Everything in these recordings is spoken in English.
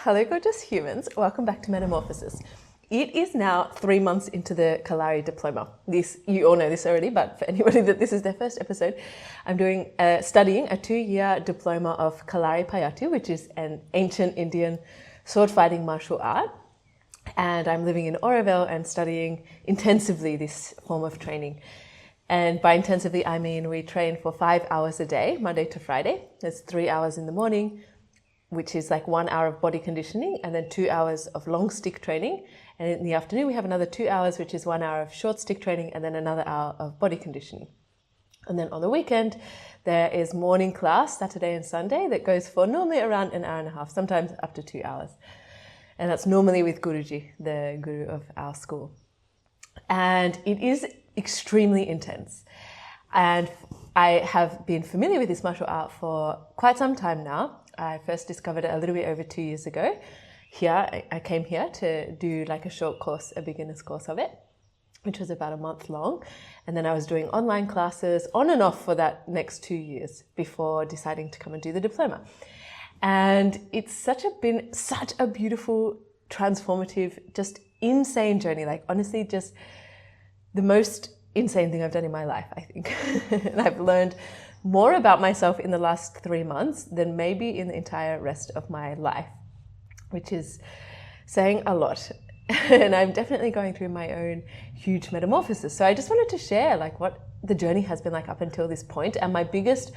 Hello gorgeous humans, welcome back to Metamorphosis. It is now 3 months into the Kalari diploma. You all know this already, but for anybody that this is their first episode, I'm studying a 2-year diploma of Kalaripayattu, which is an ancient Indian sword fighting martial art. And I'm living in Oroville and studying intensively this form of training. And by intensively, I mean we train for 5 hours a day, Monday to Friday. There's 3 hours in the morning, which is like 1 hour of body conditioning, and then 2 hours of long stick training. And in the afternoon, we have another 2 hours, which is 1 hour of short stick training, and then another hour of body conditioning. And then on the weekend, there is morning class, Saturday and Sunday, that goes for normally around an hour and a half, sometimes up to 2 hours. And that's normally with Guruji, the guru of our school. And it is extremely intense. And I have been familiar with this martial art for quite some time now. I first discovered it a little bit over 2 years ago. I came here to do like a short course, a beginner's course of it, which was about a month long. And then I was doing online classes on and off for that next 2 years before deciding to come and do the diploma. And it's been such a beautiful, transformative, just insane journey. Like honestly, just the most insane thing I've done in my life, I think. And I've learned more about myself in the last 3 months than maybe in the entire rest of my life, which is saying a lot. And I'm definitely going through my own huge metamorphosis. So I just wanted to share like what the journey has been like up until this point and my biggest,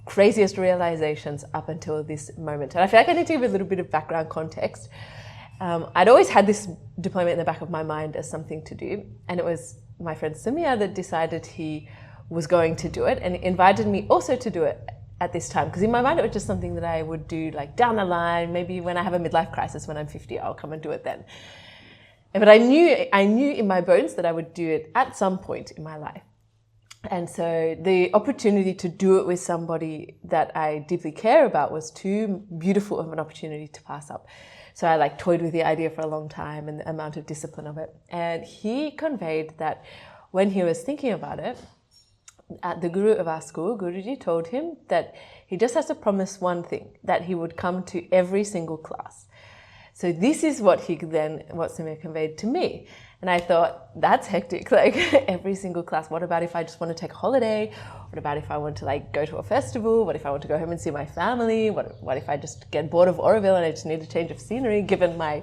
craziest realizations up until this moment. And I feel like I need to give a little bit of background context. I'd always had this diploma in the back of my mind as something to do. And it was my friend Samir that decided he was going to do it and invited me also to do it at this time, because in my mind it was just something that I would do like down the line, maybe when I have a midlife crisis when I'm 50, I'll come and do it then. But I knew in my bones that I would do it at some point in my life. And so the opportunity to do it with somebody that I deeply care about was too beautiful of an opportunity to pass up. So I like toyed with the idea for a long time and the amount of discipline of it. And he conveyed that when he was thinking about it, the guru of our school, Guruji, told him that he just has to promise one thing, that he would come to every single class. So this is what Samir conveyed to me. And I thought, that's hectic, like every single class. What about if I just want to take a holiday? What about if I want to like go to a festival? What if I want to go home and see my family? What if I just get bored of Oroville and I just need a change of scenery, given my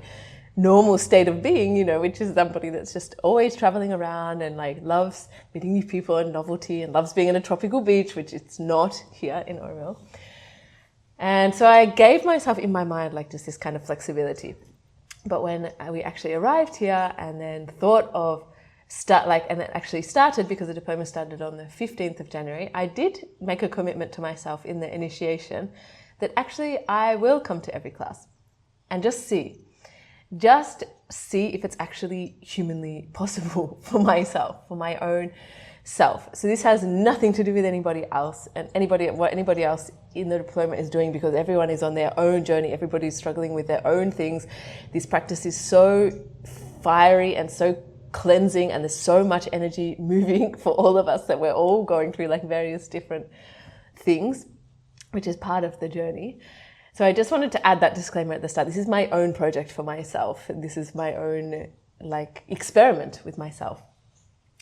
normal state of being, which is somebody that's just always traveling around and like loves meeting new people and novelty and loves being in a tropical beach, which it's not here in Oroville. And so I gave myself in my mind like just this kind of flexibility. But when we actually arrived here and then thought of and then actually started, because the diploma started on the 15th of January, I did make a commitment to myself in the initiation that actually I will come to every class and just see if it's actually humanly possible for myself, for my own self. So this has nothing to do with anybody else and what anybody else in the diploma is doing, because everyone is on their own journey. Everybody's struggling with their own things. This practice is so fiery and so cleansing, and there's so much energy moving for all of us that we're all going through like various different things, which is part of the journey. So I just wanted to add that disclaimer at the start. This is my own project for myself. This is my own like experiment with myself.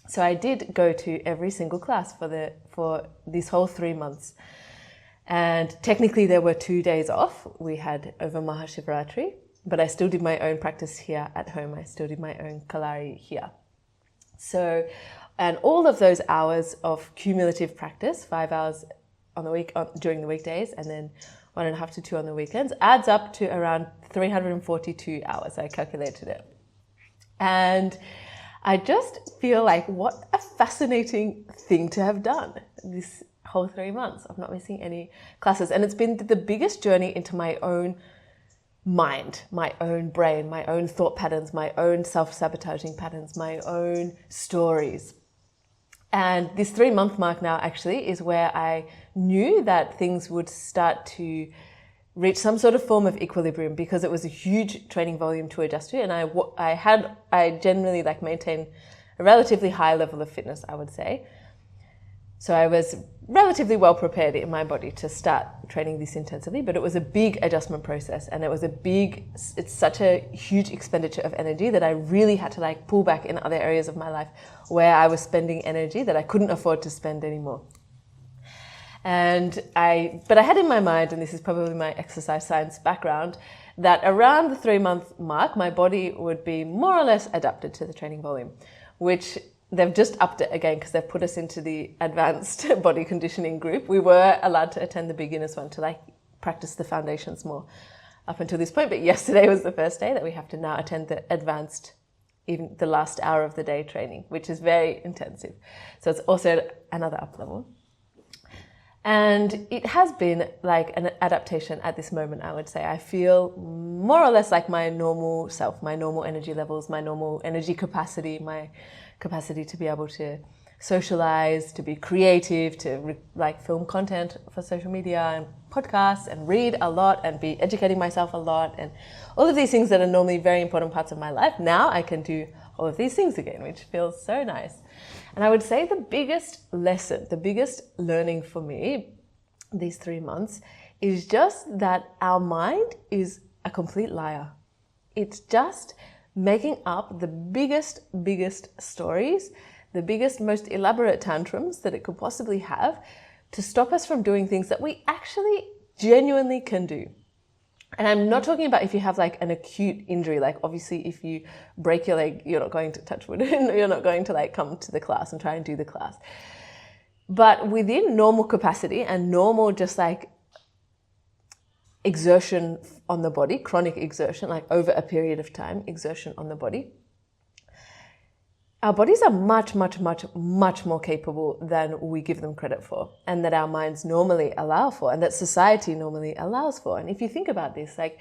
So I did go to every single class for this whole 3 months. And technically there were 2 days off. We had over Mahashivratri, but I still did my own practice here at home. I still did my own Kalari here. So, and all of those hours of cumulative practice, 5 hours on the week during the weekdays, and then 1.5 to 2 on the weekends, adds up to around 342 hours. I calculated it. And I just feel like what a fascinating thing to have done this whole 3 months of not missing any classes. And it's been the biggest journey into my own mind, my own brain, my own thought patterns, my own self-sabotaging patterns, my own stories. And this 3 month mark now actually is where I knew that things would start to reach some sort of form of equilibrium, because it was a huge training volume to adjust to. And I generally like maintain a relatively high level of fitness, I would say. So I was relatively well prepared in my body to start training this intensively, but it was a big adjustment process, and it's such a huge expenditure of energy that I really had to like pull back in other areas of my life where I was spending energy that I couldn't afford to spend anymore. But I had in my mind, and this is probably my exercise science background, that around the 3-month mark, my body would be more or less adapted to the training volume, which they've just upped it again because they've put us into the advanced body conditioning group. We were allowed to attend the beginners one to like practice the foundations more up until this point, but yesterday was the first day that we have to now attend the advanced, even the last hour of the day training, which is very intensive. So it's also another up level. And it has been like an adaptation at this moment, I would say. I feel more or less like my normal self, my normal energy levels, my normal energy capacity, my capacity to be able to socialize, to be creative, to film content for social media and podcasts and read a lot and be educating myself a lot and all of these things that are normally very important parts of my life. Now I can do all of these things again, which feels so nice. And I would say the biggest lesson, the biggest learning for me these 3 months is just that our mind is a complete liar. It's just making up the biggest stories, the biggest, most elaborate tantrums that it could possibly have to stop us from doing things that we actually genuinely can do. And I'm not talking about if you have like an acute injury, like obviously if you break your leg, you're not going to touch wood, you're not going to like come to the class and try and do the class. But within normal capacity and normal just like exertion on the body, chronic exertion, like over a period of time, exertion on the body, our bodies are much more capable than we give them credit for, and that our minds normally allow for, and that society normally allows for. And if you think about this, like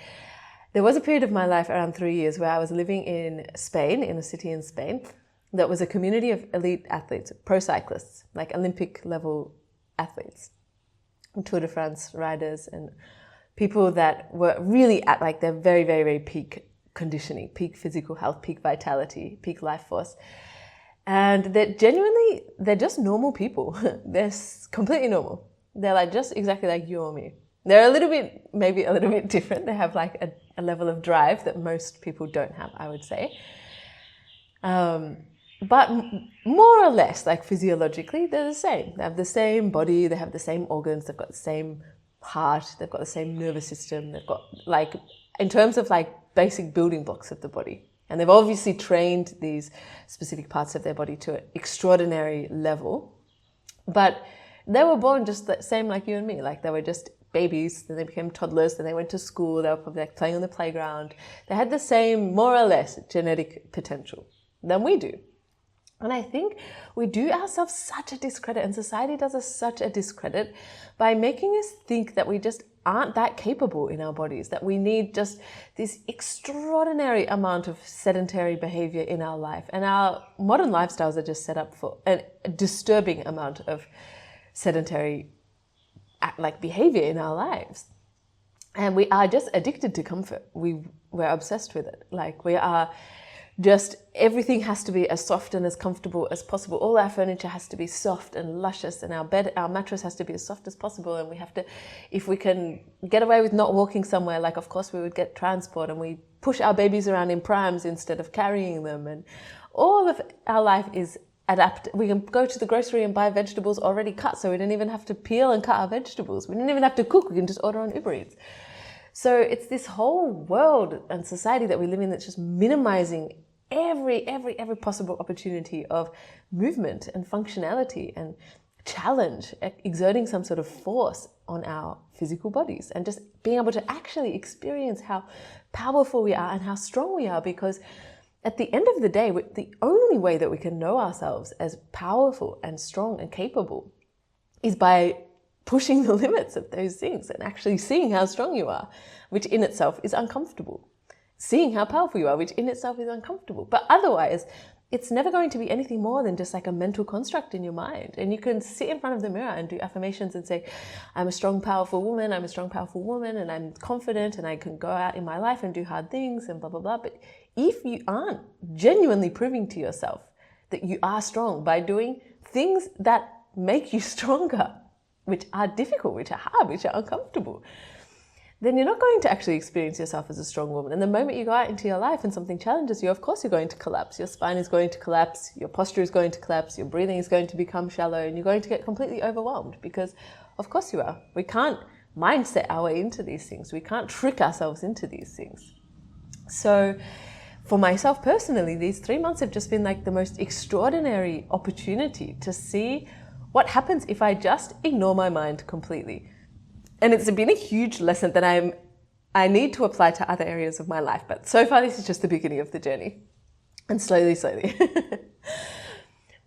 there was a period of my life around 3 years where I was living in Spain, in a city in Spain, that was a community of elite athletes, pro cyclists, like Olympic level athletes, Tour de France riders, and people that were really at like their very peak conditioning, peak physical health, peak vitality, peak life force. And they're just normal people. They're completely normal. They're like just exactly like you or me. They're maybe a little bit different. They have like a level of drive that most people don't have, I would say. But more or less, like physiologically, they're the same. They have the same body, they have the same organs, they've got the same heart, they've got the same nervous system, they've got like, in terms of like basic building blocks of the body. And they've obviously trained these specific parts of their body to an extraordinary level. But they were born just the same like you and me. Like they were just babies, then they became toddlers, then they went to school, they were probably like playing on the playground. They had the same, more or less, genetic potential than we do. And I think we do ourselves such a discredit, and society does us such a discredit by making us think that we just aren't that capable in our bodies, that we need just this extraordinary amount of sedentary behavior in our life. And our modern lifestyles are just set up for a disturbing amount of sedentary like behavior in our lives. And we are just addicted to comfort. We're obsessed with it. Like we are just, everything has to be as soft and as comfortable as possible. All our furniture has to be soft and luscious, and our mattress has to be as soft as possible. And we have to, if we can get away with not walking somewhere, like of course we would get transport, and we push our babies around in prams instead of carrying them. And all of our life is adapted. We can go to the grocery and buy vegetables already cut, so we don't even have to peel and cut our vegetables. We don't even have to cook. We can just order on Uber Eats. So it's this whole world and society that we live in that's just minimizing every possible opportunity of movement and functionality and challenge, exerting some sort of force on our physical bodies, and just being able to actually experience how powerful we are and how strong we are. Because at the end of the day, the only way that we can know ourselves as powerful and strong and capable is by pushing the limits of those things and actually seeing how strong you are, which in itself is uncomfortable. Seeing how powerful you are, which in itself is uncomfortable. But otherwise, it's never going to be anything more than just like a mental construct in your mind. And you can sit in front of the mirror and do affirmations and say, I'm a strong, powerful woman, I'm a strong, powerful woman, and I'm confident, and I can go out in my life and do hard things and blah, blah, blah. But if you aren't genuinely proving to yourself that you are strong by doing things that make you stronger, which are difficult, which are hard, which are uncomfortable, then you're not going to actually experience yourself as a strong woman. And the moment you go out into your life and something challenges you, of course you're going to collapse. Your spine is going to collapse, your posture is going to collapse, your breathing is going to become shallow, and you're going to get completely overwhelmed because of course you are. We can't mindset our way into these things. We can't trick ourselves into these things. So for myself personally, these 3 months have just been like the most extraordinary opportunity to see what happens if I just ignore my mind completely. And it's been a huge lesson that I need to apply to other areas of my life. But so far, this is just the beginning of the journey. And slowly.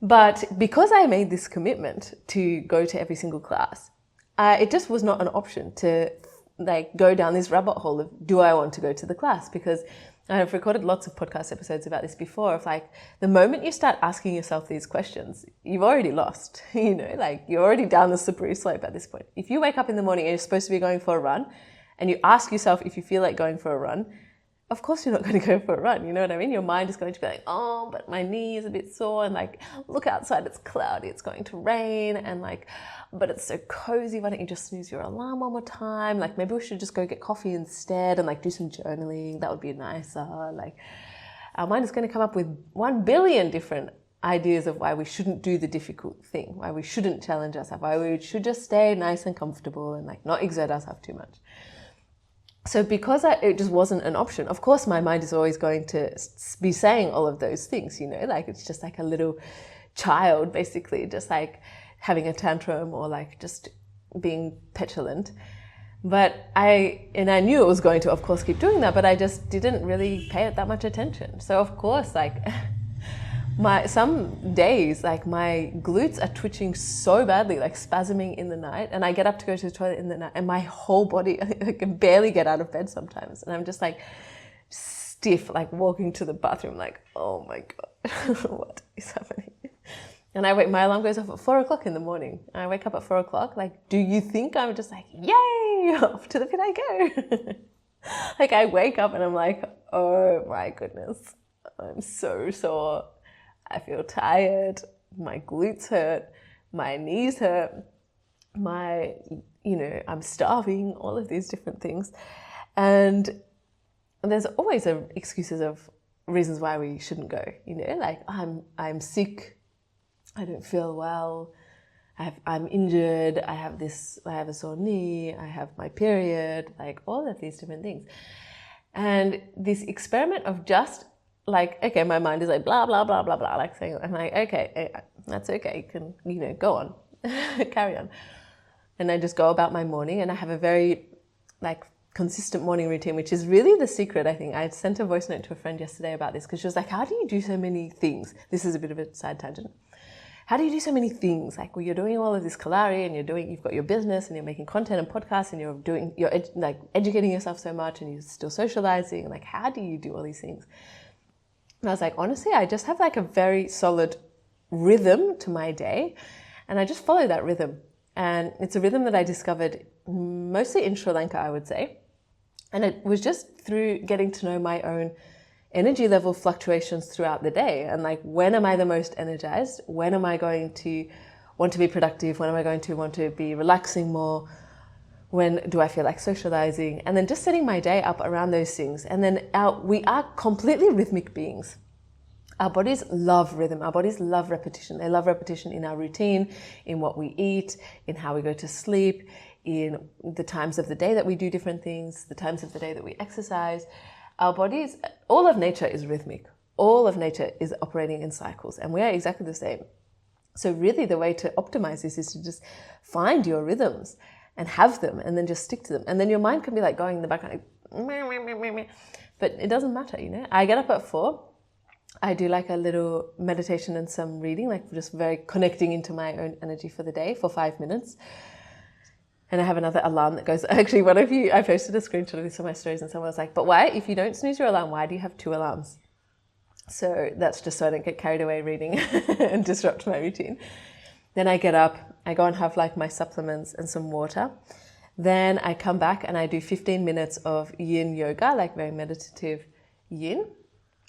But because I made this commitment to go to every single class, it just was not an option to like go down this rabbit hole of, do I want to go to the class? Because I've recorded lots of podcast episodes about this before, of like the moment you start asking yourself these questions, you've already lost, like you're already down the slippery slope at this point. If you wake up in the morning and you're supposed to be going for a run and you ask yourself if you feel like going for a run, of course you're not going to go for a run. You know what I mean? Your mind is going to be like, oh, but my knee is a bit sore, and like, look outside, it's cloudy, it's going to rain, and like, but it's so cozy, why don't you just snooze your alarm one more time? Like, maybe we should just go get coffee instead and like do some journaling. That would be nicer. Like, our mind is going to come up with 1 billion different ideas of why we shouldn't do the difficult thing, why we shouldn't challenge ourselves, why we should just stay nice and comfortable and like not exert ourselves too much. So because it just wasn't an option, of course my mind is always going to be saying all of those things, like it's just like a little child basically, just like having a tantrum or like just being petulant. But I knew it was going to, of course, keep doing that, but I just didn't really pay it that much attention. So of course, like some days, like my glutes are twitching so badly, like spasming in the night, and I get up to go to the toilet in the night and my whole body, I can barely get out of bed sometimes. And I'm just like stiff, like walking to the bathroom, like, oh my God, what is happening? And my alarm goes off at 4 o'clock in the morning. And I wake up at 4 o'clock. Like, do you think I'm just like, yay, off to the pit I go? Like I wake up and I'm like, oh my goodness, I'm so sore. I feel tired. My glutes hurt. My knees hurt. I'm starving, all of these different things. And there's always excuses of reasons why we shouldn't go, like I'm sick. I don't feel well. I'm injured. I have a sore knee. I have my period, like all of these different things. And this experiment of just like, okay, my mind is like, blah, blah, blah, blah, blah, like saying, I'm like, okay, that's okay. You can, go on, carry on. And I just go about my morning, and I have a very like consistent morning routine, which is really the secret, I think. I sent a voice note to a friend yesterday about this because she was like, how do you do so many things? This is a bit of a side tangent. How do you do so many things? Like, you're doing all of this Kalari, and you've got your business, and you're making content and podcasts, and you're educating yourself so much, and you're still socializing. Like, how do you do all these things? And I was like, honestly, I just have like a very solid rhythm to my day, and I just follow that rhythm. And it's a rhythm that I discovered mostly in Sri Lanka, I would say. And it was just through getting to know my own energy level fluctuations throughout the day. And like, when am I the most energized? When am I going to want to be productive? When am I going to want to be relaxing more? When do I feel like socializing? And then just setting my day up around those things. And then we are completely rhythmic beings. Our bodies love rhythm. Our bodies love repetition. They love repetition in our routine, in what we eat, in how we go to sleep, in the times of the day that we do different things, the times of the day that we exercise. Our bodies, all of nature is rhythmic. All of nature is operating in cycles, and we are exactly the same. So really the way to optimize this is to just find your rhythms and have them, and then just stick to them. And then your mind can be like going in the background, like, but it doesn't matter, I get up at 4. I do like a little meditation and some reading, like just very connecting into my own energy for the day for 5 minutes. And I have another alarm that goes, actually, I posted a screenshot of this on my stories, and someone was like, but why, if you don't snooze your alarm, why do you have 2 alarms? So that's just so I don't get carried away reading and disrupt my routine. Then I get up, I go and have like my supplements and some water. Then I come back and I do 15 minutes of yin yoga, like very meditative yin.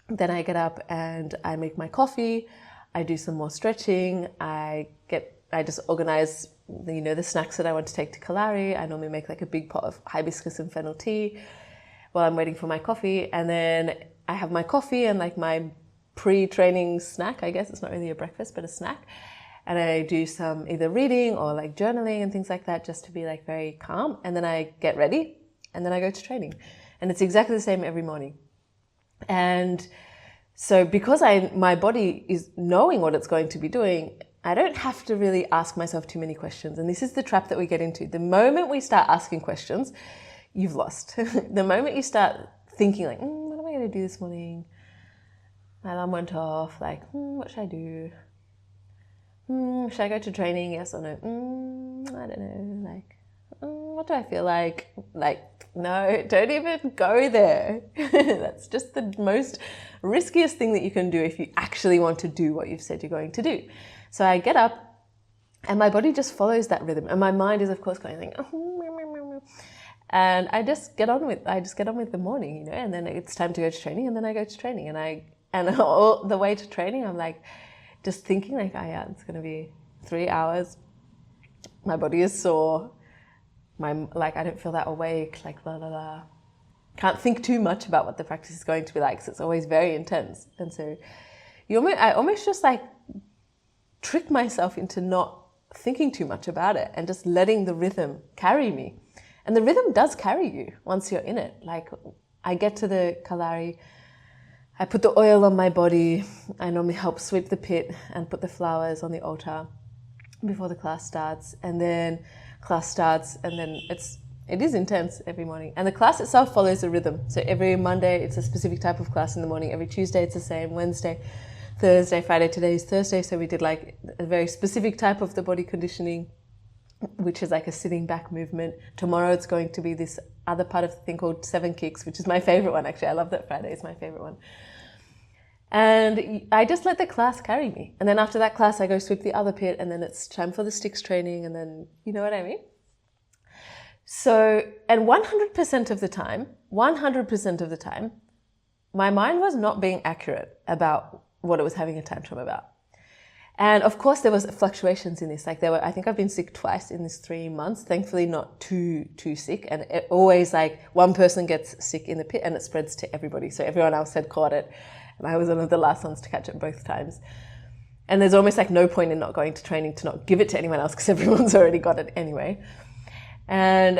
Then I get up and I make my coffee. I do some more stretching. I get I just organize, the snacks that I want to take to Kalari. I normally make like a big pot of hibiscus and fennel tea while I'm waiting for my coffee. And then I have my coffee and like my pre-training snack, I guess. It's not really a breakfast, but a snack. And I do some either reading or like journaling and things like that, just to be like very calm. And then I get ready and then I go to training. And it's exactly the same every morning. And so because my body is knowing what it's going to be doing, I don't have to really ask myself too many questions. And this is the trap that we get into. The moment we start asking questions, you've lost. The moment you start thinking like, what am I going to do this morning? My alarm went off. Like, what should I do? Should I go to training? Yes or no? I don't know. Like, what do I feel like? Like, no, don't even go there. That's just the most riskiest thing that you can do if you actually want to do what you've said you're going to do. So I get up and my body just follows that rhythm. And my mind is, of course, going like, and I just get on with the morning, and then it's time to go to training, and then I go to training, and all the way to training, I'm like, just thinking like, oh yeah, it's going to be 3 hours. My body is sore. I don't feel that awake, like blah, blah, blah. Can't think too much about what the practice is going to be like, so it's always very intense. And so I almost just like trick myself into not thinking too much about it and just letting the rhythm carry me. And the rhythm does carry you once you're in it. Like, I get to the Kalari, I put the oil on my body. I normally help sweep the pit and put the flowers on the altar before the class starts. And then class starts, and then it is intense every morning. And the class itself follows a rhythm. So every Monday, it's a specific type of class in the morning. Every Tuesday, it's the same. Wednesday, Thursday, Friday. Today is Thursday, so we did like a very specific type of the body conditioning, which is like a sitting back movement. Tomorrow it's going to be this other part of the thing called 7 kicks, which is my favorite one. Actually, I love that Friday. It's my favorite one. And I just let the class carry me. And then after that class, I go sweep the other pit, and then it's time for the sticks training, and then, you know what I mean? So, and 100% of the time, my mind was not being accurate about what it was having a tantrum about. And of course there was fluctuations in this. Like I think I've been sick twice in this 3 months, thankfully not too sick. And it always like one person gets sick in the pit and it spreads to everybody. So everyone else had caught it. And I was one of the last ones to catch it both times. And there's almost like no point in not going to training to not give it to anyone else, because everyone's already got it anyway. And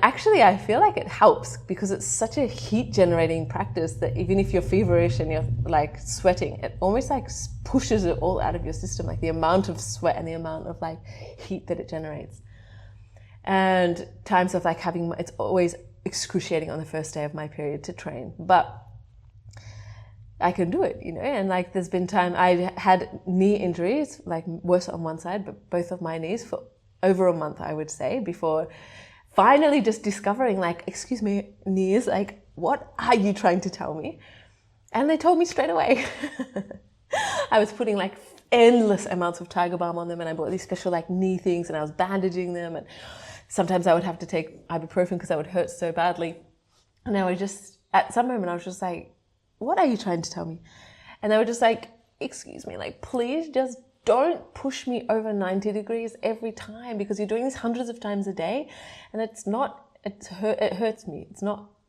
actually I feel like it helps, because it's such a heat generating practice that even if you're feverish and you're like sweating, it almost like pushes it all out of your system, like the amount of sweat and the amount of like heat that it generates. And times of like it's always excruciating on the first day of my period to train, but I can do it, and like there's been time I had knee injuries, like worse on one side, but both of my knees for over a month, I would say, before finally just discovering like, excuse me, knees, like, what are you trying to tell me? And they told me straight away. I was putting like endless amounts of Tiger Balm on them, and I bought these special like knee things, and I was bandaging them, and sometimes I would have to take ibuprofen because I would hurt so badly. And I was just, at some moment I was just like, what are you trying to tell me? And they were just like, excuse me, like, please just don't push me over 90 degrees every time, because you're doing this hundreds of times a day, and it hurts me.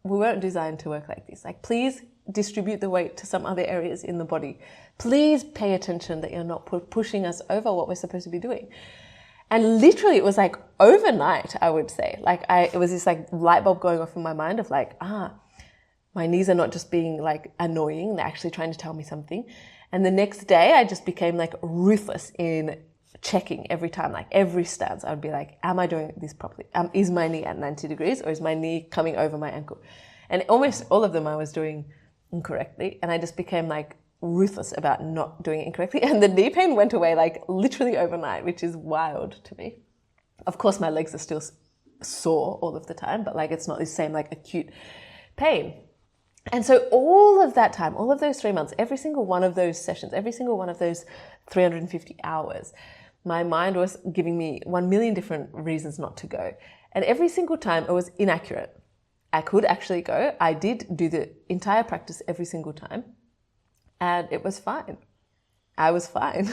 We weren't designed to work like this. Like, please distribute the weight to some other areas in the body. Please pay attention that you're not pushing us over what we're supposed to be doing. And literally it was like overnight, I would say, like it was this like light bulb going off in my mind of like, my knees are not just being like annoying, they're actually trying to tell me something. And the next day I just became like ruthless in checking every time, like every stance. I would be like, am I doing this properly? Is my knee at 90 degrees, or is my knee coming over my ankle? And almost all of them I was doing incorrectly. And I just became like ruthless about not doing it incorrectly. And the knee pain went away like literally overnight, which is wild to me. Of course, my legs are still sore all of the time, but like it's not the same like acute pain. And so all of that time, all of those 3 months, every single one of those sessions, every single one of those 350 hours, my mind was giving me 1 million different reasons not to go. And every single time it was inaccurate. I could actually go. I did do the entire practice every single time, and it was fine. I was fine.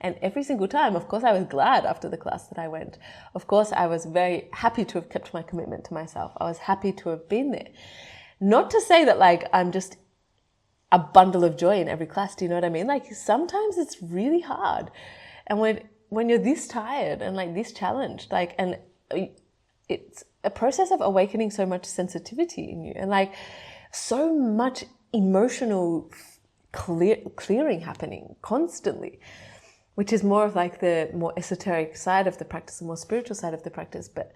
And every single time, of course, I was glad after the class that I went. Of course, I was very happy to have kept my commitment to myself. I was happy to have been there. Not to say that like I'm just a bundle of joy in every class. Do you know what I mean? Like sometimes it's really hard. And when you're this tired and like this challenged, like, and it's a process of awakening so much sensitivity in you and like so much emotional clearing happening constantly, which is more of like the more esoteric side of the practice, the more spiritual side of the practice. But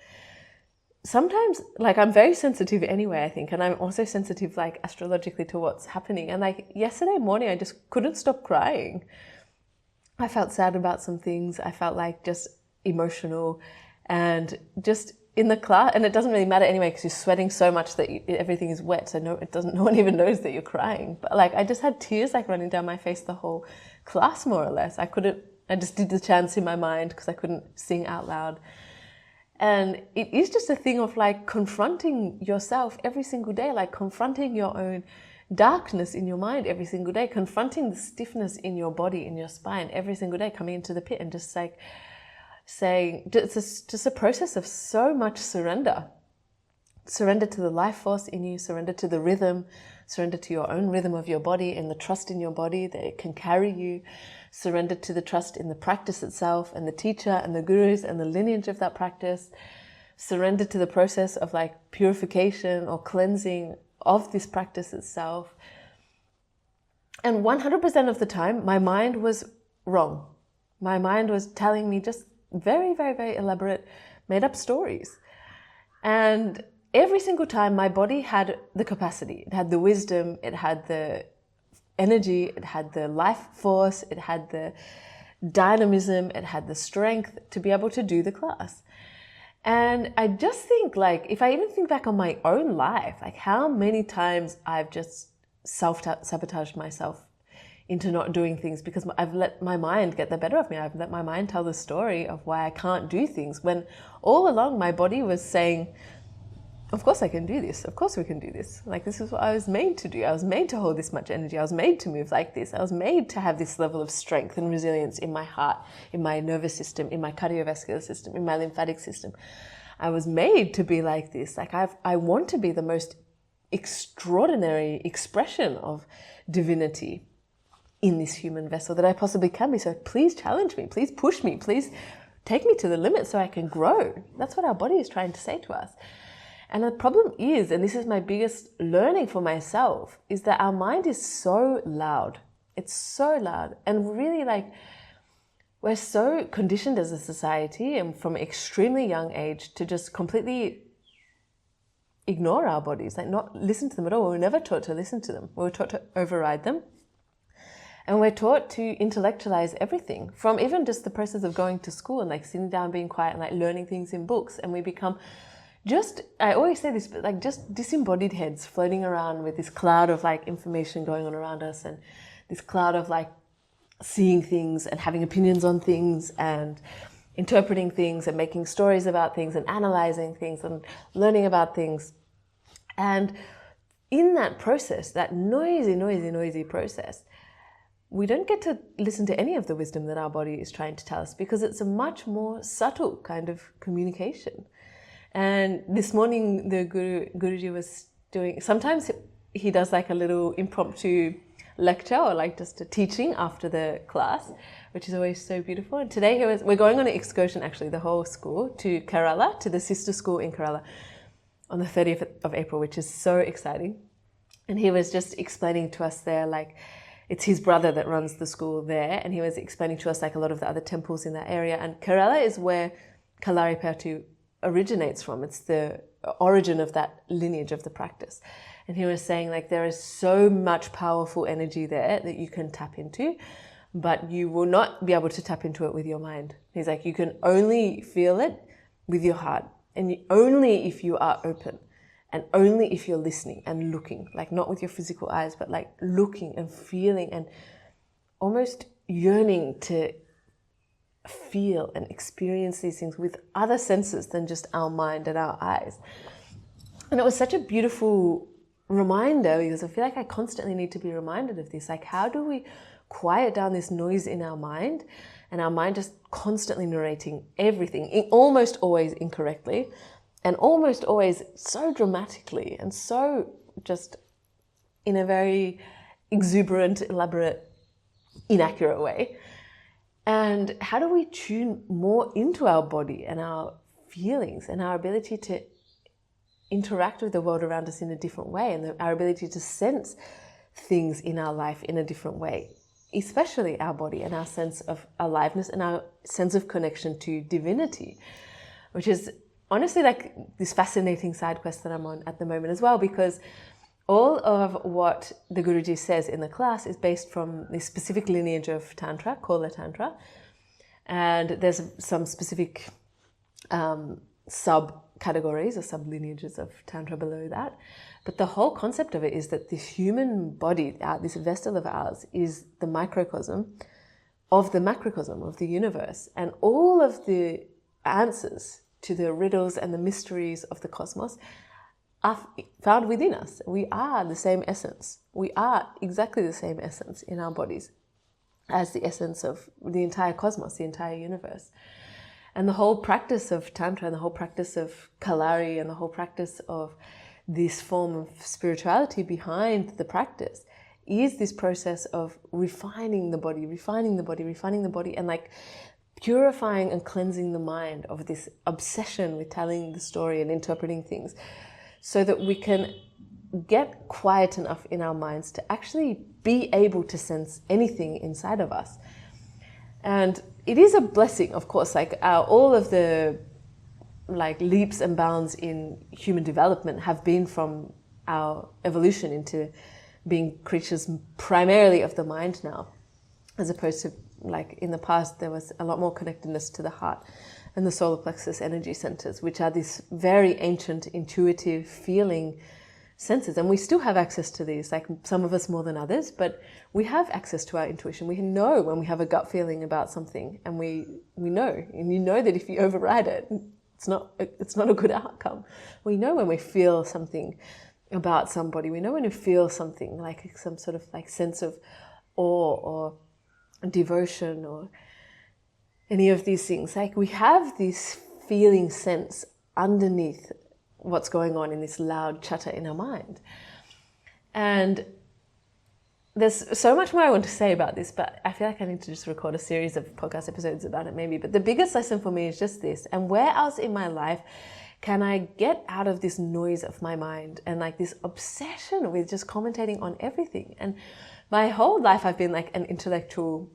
sometimes like I'm very sensitive anyway, I think, and I'm also sensitive like astrologically to what's happening. And like yesterday morning, I just couldn't stop crying. I felt sad about some things. I felt like just emotional and just in the class, and it doesn't really matter anyway because you're sweating so much that everything is wet, so no one even knows that you're crying. But like I just had tears like running down my face the whole class, more or less. I just did the chants in my mind because I couldn't sing out loud. And it is just a thing of like confronting yourself every single day, like confronting your own darkness in your mind every single day, confronting the stiffness in your body, in your spine every single day, coming into the pit and just like saying, just a process of so much surrender. Surrender to the life force in you, surrender to the rhythm, surrender to your own rhythm of your body and the trust in your body that it can carry you, surrender to the trust in the practice itself and the teacher and the gurus and the lineage of that practice, surrender to the process of like purification or cleansing of this practice itself. And 100% of the time, my mind was wrong. My mind was telling me just very, very, very elaborate, made up stories. And every single time my body had the capacity, it had the wisdom, it had the energy, it had the life force, it had the dynamism, it had the strength to be able to do the class. And I just think like, if I even think back on my own life, like how many times I've just self-sabotaged myself into not doing things because I've let my mind get the better of me. I've let my mind tell the story of why I can't do things when all along my body was saying, of course I can do this. Of course we can do this. Like this is what I was made to do. I was made to hold this much energy. I was made to move like this. I was made to have this level of strength and resilience in my heart, in my nervous system, in my cardiovascular system, in my lymphatic system. I was made to be like this. Like I want to be the most extraordinary expression of divinity in this human vessel that I possibly can be. So please challenge me, please push me, please take me to the limit so I can grow. That's what our body is trying to say to us. And the problem is, and this is my biggest learning for myself, is that our mind is so loud. It's so loud. And really like, we're so conditioned as a society and from an extremely young age to just completely ignore our bodies, like not listen to them at all. We were never taught to listen to them. We were taught to override them. And we're taught to intellectualize everything, from even just the process of going to school and like sitting down, being quiet and like learning things in books. And we become just, I always say this, but like just disembodied heads floating around with this cloud of like information going on around us and this cloud of like seeing things and having opinions on things and interpreting things and making stories about things and analyzing things and learning about things. And in that process, that noisy process, we don't get to listen to any of the wisdom that our body is trying to tell us because it's a much more subtle kind of communication. And this morning, the Guruji was doing, sometimes he does like a little impromptu lecture or like just a teaching after the class, which is always so beautiful. And today we're going on an excursion, actually, the whole school, to Kerala, to the sister school in Kerala on the 30th of April, which is so exciting. And he was just explaining to us there, like, it's his brother that runs the school there, and he was explaining to us like a lot of the other temples in that area. And Kerala is where Kalaripayattu originates from. It's the origin of that lineage of the practice. And he was saying like there is so much powerful energy there that you can tap into, but you will not be able to tap into it with your mind. He's like, you can only feel it with your heart, and only if you are open. And only if you're listening and looking, like not with your physical eyes, but like looking and feeling and almost yearning to feel and experience these things with other senses than just our mind and our eyes. And it was such a beautiful reminder, because I feel like I constantly need to be reminded of this. Like, how do we quiet down this noise in our mind, and our mind just constantly narrating everything, almost always incorrectly, and almost always so dramatically, and so just in a very exuberant, elaborate, inaccurate way. And how do we tune more into our body and our feelings and our ability to interact with the world around us in a different way, and our ability to sense things in our life in a different way, especially our body and our sense of aliveness and our sense of connection to divinity, which is honestly like this fascinating side quest that I'm on at the moment as well, because all of what the Guruji says in the class is based from this specific lineage of Tantra called the Tantra. And there's some specific sub-categories or sub-lineages of Tantra below that. But the whole concept of it is that this human body, this vessel of ours, is the microcosm of the macrocosm of the universe. And all of the answers to the riddles and the mysteries of the cosmos are found within us. We are the same essence. We are exactly the same essence in our bodies as the essence of the entire cosmos, the entire universe. And the whole practice of Tantra and the whole practice of Kalari and the whole practice of this form of spirituality behind the practice is this process of refining the body, and like purifying and cleansing the mind of this obsession with telling the story and interpreting things, so that we can get quiet enough in our minds to actually be able to sense anything inside of us. And it is a blessing, of course, like all of the like leaps and bounds in human development have been from our evolution into being creatures primarily of the mind now, as opposed to like in the past there was a lot more connectedness to the heart and the solar plexus energy centers, which are these very ancient, intuitive, feeling senses. And we still have access to these, like some of us more than others, but we have access to our intuition. We know when we have a gut feeling about something, and we know, and you know that if you override it, it's not a good outcome. We know when we feel something about somebody. We know when we feel something like some sort of like sense of awe or devotion or any of these things. Like we have this feeling sense underneath what's going on in this loud chatter in our mind. And there's so much more I want to say about this, but I feel like I need to just record a series of podcast episodes about it maybe. But the biggest lesson for me is just this. And where else in my life can I get out of this noise of my mind and like this obsession with just commentating on everything? And my whole life I've been like an intellectual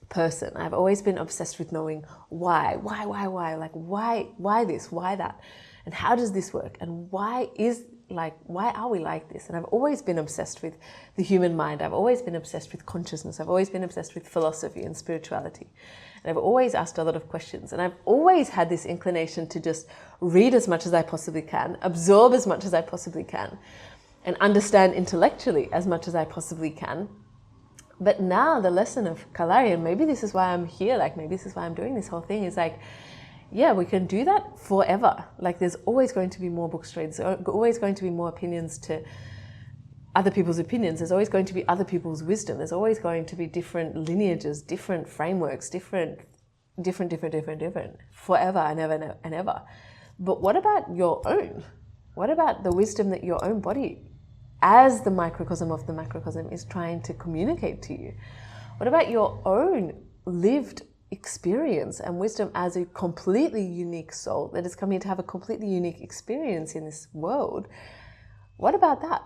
person. I've always been obsessed with knowing why, like why this, why that, and how does this work, and why are we like this? And I've always been obsessed with the human mind. I've always been obsessed with consciousness. I've always been obsessed with philosophy and spirituality. And I've always asked a lot of questions. And I've always had this inclination to just read as much as I possibly can, absorb as much as I possibly can, and understand intellectually as much as I possibly can. But now the lesson of Kalari, and maybe this is why I'm here, like maybe this is why I'm doing this whole thing, is like, yeah, we can do that forever. Like there's always going to be more books to read. There's always going to be more opinions to other people's opinions. There's always going to be other people's wisdom. There's always going to be different lineages, different frameworks, different, forever and ever and ever. But what about your own? What about the wisdom that your own body, as the microcosm of the macrocosm, is trying to communicate to you? What about your own lived experience and wisdom as a completely unique soul that is coming to have a completely unique experience in this world? What about that?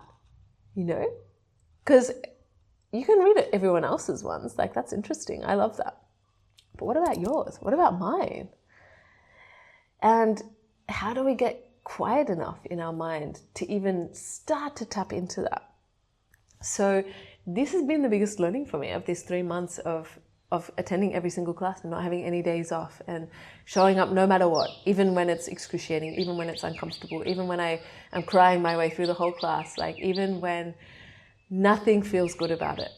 You know? Because you can read everyone else's ones. Like, that's interesting. I love that. But what about yours? What about mine? And how do we get quiet enough in our mind to even start to tap into that? So this has been the biggest learning for me of these 3 months of attending every single class and not having any days off and showing up no matter what, even when it's excruciating, even when it's uncomfortable, even when I am crying my way through the whole class, like even when nothing feels good about it.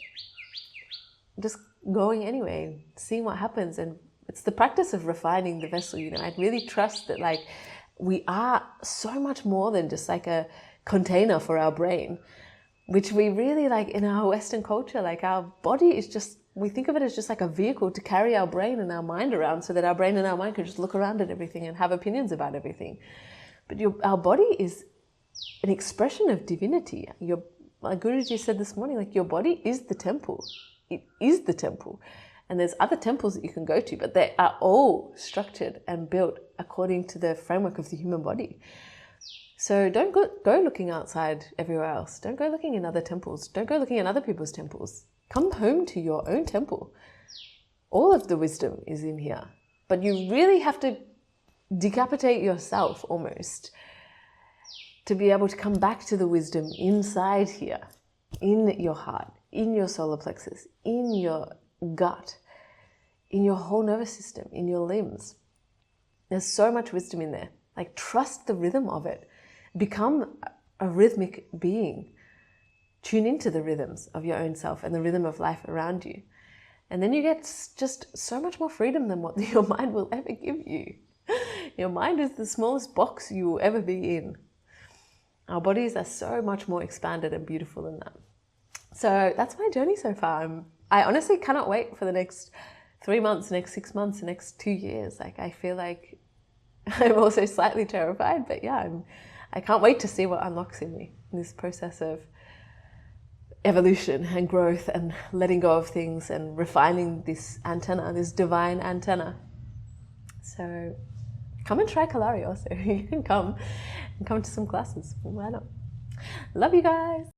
Just going anyway, seeing what happens. And it's the practice of refining the vessel, you know. I really trust that like we are so much more than just like a container for our brain, which we really like in our Western culture. Like our body is just, we think of it as just like a vehicle to carry our brain and our mind around, so that our brain and our mind can just look around at everything and have opinions about everything. But our body is an expression of divinity. Like Guruji said this morning, like your body is the temple. It is the temple. And there's other temples that you can go to, but they are all structured and built according to the framework of the human body. So don't go looking outside everywhere else. Don't go looking in other temples. Don't go looking in other people's temples. Come home to your own temple. All of the wisdom is in here. But you really have to decapitate yourself almost to be able to come back to the wisdom inside here, in your heart, in your solar plexus, in your gut, in your whole nervous system, in your limbs. There's so much wisdom in there. Like, trust the rhythm of it. Become a rhythmic being. Tune into the rhythms of your own self and the rhythm of life around you. And then you get just so much more freedom than what your mind will ever give you. Your mind is the smallest box you will ever be in. Our bodies are so much more expanded and beautiful than that. So that's my journey so far. I honestly cannot wait for the next 3 months, next 6 months, the next 2 years. Like, I feel like I'm also slightly terrified, but yeah, I can't wait to see what unlocks in me in this process of evolution and growth and letting go of things and refining this antenna, this divine antenna. So come and try Kalari also. You can come to some classes. Why not? Love you guys.